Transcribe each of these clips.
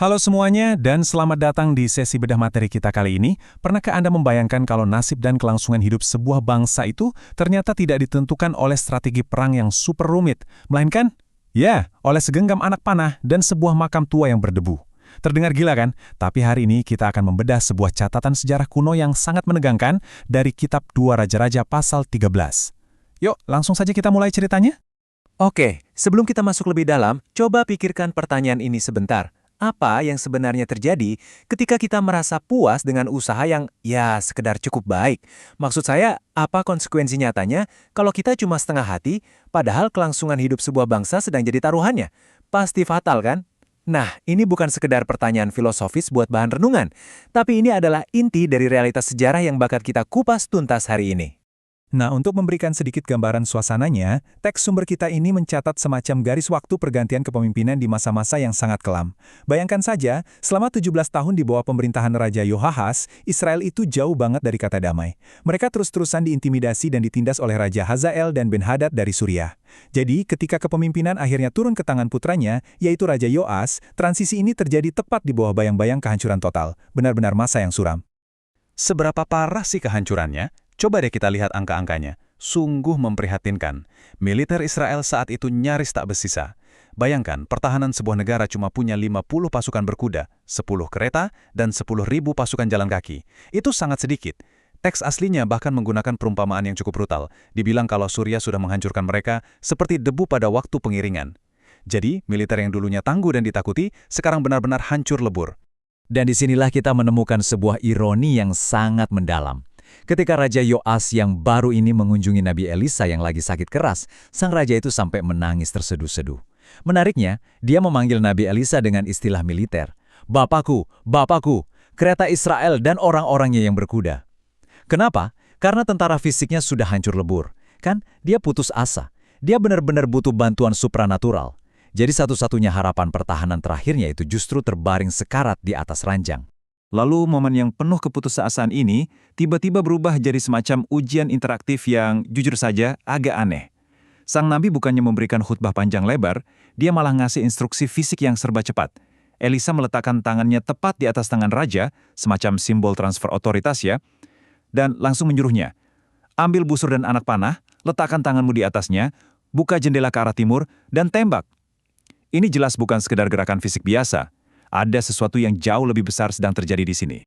Halo semuanya, dan selamat datang di sesi bedah materi kita kali ini. Pernahkah Anda membayangkan kalau nasib dan kelangsungan hidup sebuah bangsa itu ternyata tidak ditentukan oleh strategi perang yang super rumit, melainkan, ya, oleh segenggam anak panah dan sebuah makam tua yang berdebu. Terdengar gila kan? Tapi hari ini kita akan membedah sebuah catatan sejarah kuno yang sangat menegangkan dari kitab 2 Raja-Raja pasal 13. Yuk, langsung saja kita mulai ceritanya. Oke, sebelum kita masuk lebih dalam, coba pikirkan pertanyaan ini sebentar. Apa yang sebenarnya terjadi ketika kita merasa puas dengan usaha yang ya sekedar cukup baik? Maksud saya, apa konsekuensi nyatanya kalau kita cuma setengah hati, padahal kelangsungan hidup sebuah bangsa sedang jadi taruhannya? Pasti fatal kan? Nah, ini bukan sekedar pertanyaan filosofis buat bahan renungan, tapi ini adalah inti dari realitas sejarah yang bakal kita kupas tuntas hari ini. Nah, untuk memberikan sedikit gambaran suasananya, teks sumber kita ini mencatat semacam garis waktu pergantian kepemimpinan di masa-masa yang sangat kelam. Bayangkan saja, selama 17 tahun di bawah pemerintahan Raja Yoahas, Israel itu jauh banget dari kata damai. Mereka terus-terusan diintimidasi dan ditindas oleh Raja Hazael dan Ben-Hadad dari Suriah. Jadi, ketika kepemimpinan akhirnya turun ke tangan putranya, yaitu Raja Yoas, transisi ini terjadi tepat di bawah bayang-bayang kehancuran total. Benar-benar masa yang suram. Seberapa parah sih kehancurannya? Coba deh kita lihat angka-angkanya. Sungguh memprihatinkan. Militer Israel saat itu nyaris tak bersisa. Bayangkan, pertahanan sebuah negara cuma punya 50 pasukan berkuda, 10 kereta, dan 10.000 pasukan jalan kaki. Itu sangat sedikit. Teks aslinya bahkan menggunakan perumpamaan yang cukup brutal. Dibilang kalau Suriah sudah menghancurkan mereka seperti debu pada waktu pengiringan. Jadi, militer yang dulunya tangguh dan ditakuti, sekarang benar-benar hancur lebur. Dan disinilah kita menemukan sebuah ironi yang sangat mendalam. Ketika Raja Yoas yang baru ini mengunjungi Nabi Elisa yang lagi sakit keras, sang raja itu sampai menangis terseduh-seduh. Menariknya, dia memanggil Nabi Elisa dengan istilah militer. Bapakku, Bapakku, kereta Israel dan orang-orangnya yang berkuda. Kenapa? Karena tentara fisiknya sudah hancur lebur. Kan, dia putus asa. Dia benar-benar butuh bantuan supranatural. Jadi satu-satunya harapan pertahanan terakhirnya itu justru terbaring sekarat di atas ranjang. Lalu momen yang penuh keputusasaan ini tiba-tiba berubah jadi semacam ujian interaktif yang jujur saja agak aneh. Sang nabi bukannya memberikan khutbah panjang lebar, dia malah ngasih instruksi fisik yang serba cepat. Elisa meletakkan tangannya tepat di atas tangan raja, semacam simbol transfer otoritas ya, dan langsung menyuruhnya, ambil busur dan anak panah, letakkan tanganmu di atasnya, buka jendela ke arah timur, dan tembak. Ini jelas bukan sekedar gerakan fisik biasa. Ada sesuatu yang jauh lebih besar sedang terjadi di sini.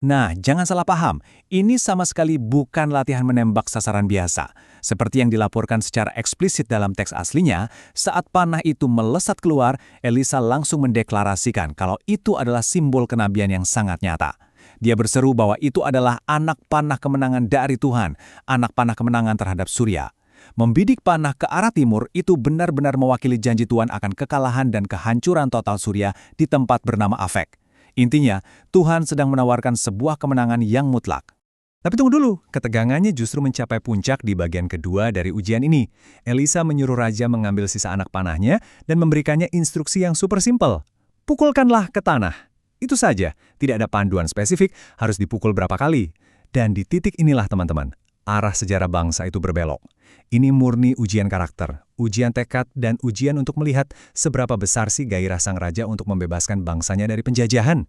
Nah, jangan salah paham. Ini sama sekali bukan latihan menembak sasaran biasa. Seperti yang dilaporkan secara eksplisit dalam teks aslinya, saat panah itu melesat keluar, Elisa langsung mendeklarasikan kalau itu adalah simbol kenabian yang sangat nyata. Dia berseru bahwa itu adalah anak panah kemenangan dari Tuhan, anak panah kemenangan terhadap Suriah. Membidik panah ke arah timur itu benar-benar mewakili janji Tuhan akan kekalahan dan kehancuran total Suriah di tempat bernama Afek. Intinya, Tuhan sedang menawarkan sebuah kemenangan yang mutlak. Tapi tunggu dulu, ketegangannya justru mencapai puncak di bagian kedua dari ujian ini. Elisa menyuruh raja mengambil sisa anak panahnya dan memberikannya instruksi yang super simpel. Pukulkanlah ke tanah. Itu saja, tidak ada panduan spesifik harus dipukul berapa kali. Dan di titik inilah teman-teman, arah sejarah bangsa itu berbelok. Ini murni ujian karakter, ujian tekad, dan ujian untuk melihat seberapa besar sih gairah sang raja untuk membebaskan bangsanya dari penjajahan.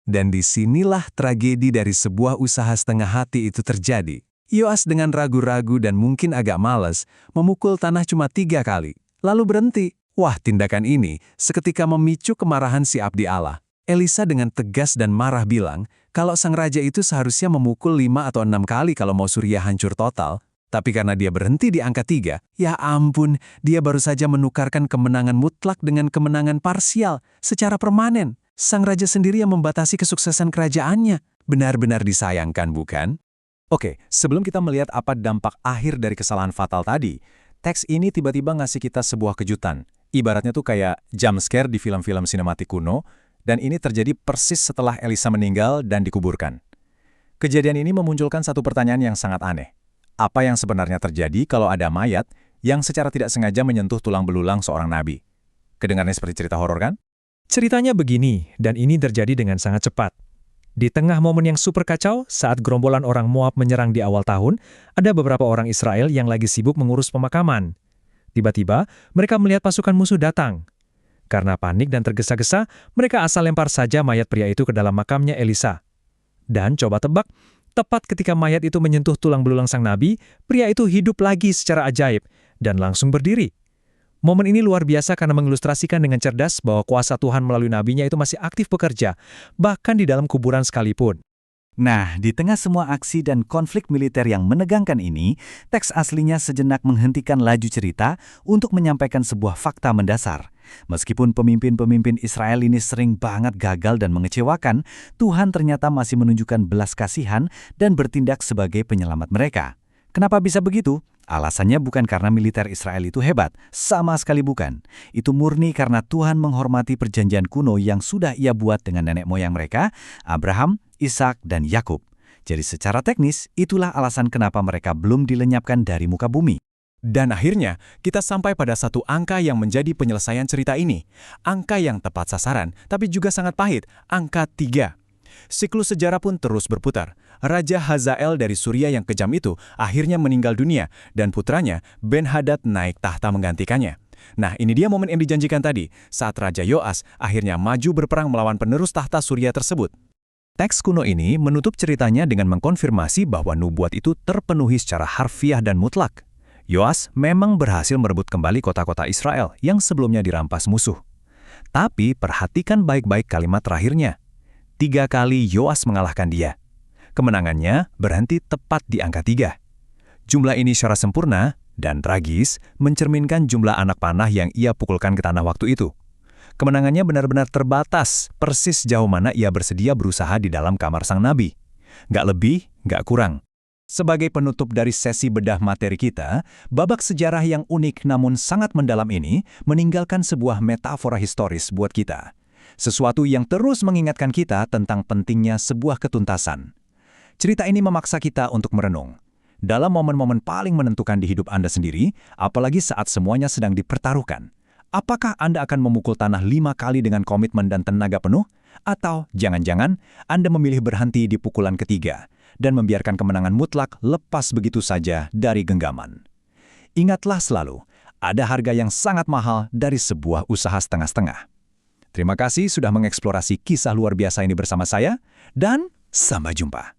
Dan disinilah tragedi dari sebuah usaha setengah hati itu terjadi. Yoas dengan ragu-ragu dan mungkin agak malas, memukul tanah cuma 3 kali, lalu berhenti. Wah, tindakan ini seketika memicu kemarahan si abdi Allah. Elisa dengan tegas dan marah bilang, kalau sang raja itu seharusnya memukul 5 atau 6 kali kalau mau Suriah hancur total. Tapi karena dia berhenti di angka 3, ya ampun, dia baru saja menukarkan kemenangan mutlak dengan kemenangan parsial secara permanen. Sang raja sendiri yang membatasi kesuksesan kerajaannya. Benar-benar disayangkan, bukan? Oke, sebelum kita melihat apa dampak akhir dari kesalahan fatal tadi, teks ini tiba-tiba ngasih kita sebuah kejutan. Ibaratnya tuh kayak jump scare di film-film sinematik kuno, dan ini terjadi persis setelah Elisa meninggal dan dikuburkan. Kejadian ini memunculkan satu pertanyaan yang sangat aneh. Apa yang sebenarnya terjadi kalau ada mayat yang secara tidak sengaja menyentuh tulang belulang seorang nabi? Kedengarannya seperti cerita horor kan? Ceritanya begini, dan ini terjadi dengan sangat cepat. Di tengah momen yang super kacau, saat gerombolan orang Moab menyerang di awal tahun, ada beberapa orang Israel yang lagi sibuk mengurus pemakaman. Tiba-tiba, mereka melihat pasukan musuh datang. Karena panik dan tergesa-gesa, mereka asal lempar saja mayat pria itu ke dalam makamnya Elisa. Dan coba tebak, tepat ketika mayat itu menyentuh tulang belulang sang nabi, pria itu hidup lagi secara ajaib dan langsung berdiri. Momen ini luar biasa karena mengilustrasikan dengan cerdas bahwa kuasa Tuhan melalui nabinya itu masih aktif bekerja, bahkan di dalam kuburan sekalipun. Nah, di tengah semua aksi dan konflik militer yang menegangkan ini, teks aslinya sejenak menghentikan laju cerita untuk menyampaikan sebuah fakta mendasar. Meskipun pemimpin-pemimpin Israel ini sering banget gagal dan mengecewakan, Tuhan ternyata masih menunjukkan belas kasihan dan bertindak sebagai penyelamat mereka. Kenapa bisa begitu? Alasannya bukan karena militer Israel itu hebat, sama sekali bukan. Itu murni karena Tuhan menghormati perjanjian kuno yang sudah Ia buat dengan nenek moyang mereka, Abraham, Ishak, dan Yakub. Jadi secara teknis, itulah alasan kenapa mereka belum dilenyapkan dari muka bumi. Dan akhirnya, kita sampai pada satu angka yang menjadi penyelesaian cerita ini. Angka yang tepat sasaran, tapi juga sangat pahit, angka 3. Siklus sejarah pun terus berputar. Raja Hazael dari Suriah yang kejam itu akhirnya meninggal dunia dan putranya Ben-Hadad naik tahta menggantikannya. Nah, ini dia momen yang dijanjikan tadi, saat Raja Yoas akhirnya maju berperang melawan penerus tahta Suriah tersebut. Teks kuno ini menutup ceritanya dengan mengkonfirmasi bahwa nubuat itu terpenuhi secara harfiah dan mutlak. Yoas memang berhasil merebut kembali kota-kota Israel yang sebelumnya dirampas musuh. Tapi perhatikan baik-baik kalimat terakhirnya. 3 kali Yoas mengalahkan dia. Kemenangannya berhenti tepat di angka 3. Jumlah ini secara sempurna dan tragis mencerminkan jumlah anak panah yang ia pukulkan ke tanah waktu itu. Kemenangannya benar-benar terbatas, persis jauh mana ia bersedia berusaha di dalam kamar sang nabi. Nggak lebih, nggak kurang. Sebagai penutup dari sesi bedah materi kita, babak sejarah yang unik namun sangat mendalam ini meninggalkan sebuah metafora historis buat kita. Sesuatu yang terus mengingatkan kita tentang pentingnya sebuah ketuntasan. Cerita ini memaksa kita untuk merenung. Dalam momen-momen paling menentukan di hidup Anda sendiri, apalagi saat semuanya sedang dipertaruhkan, apakah Anda akan memukul tanah 5 kali dengan komitmen dan tenaga penuh? Atau jangan-jangan Anda memilih berhenti di pukulan ketiga dan membiarkan kemenangan mutlak lepas begitu saja dari genggaman? Ingatlah selalu, ada harga yang sangat mahal dari sebuah usaha setengah-setengah. Terima kasih sudah mengeksplorasi kisah luar biasa ini bersama saya, dan sampai jumpa.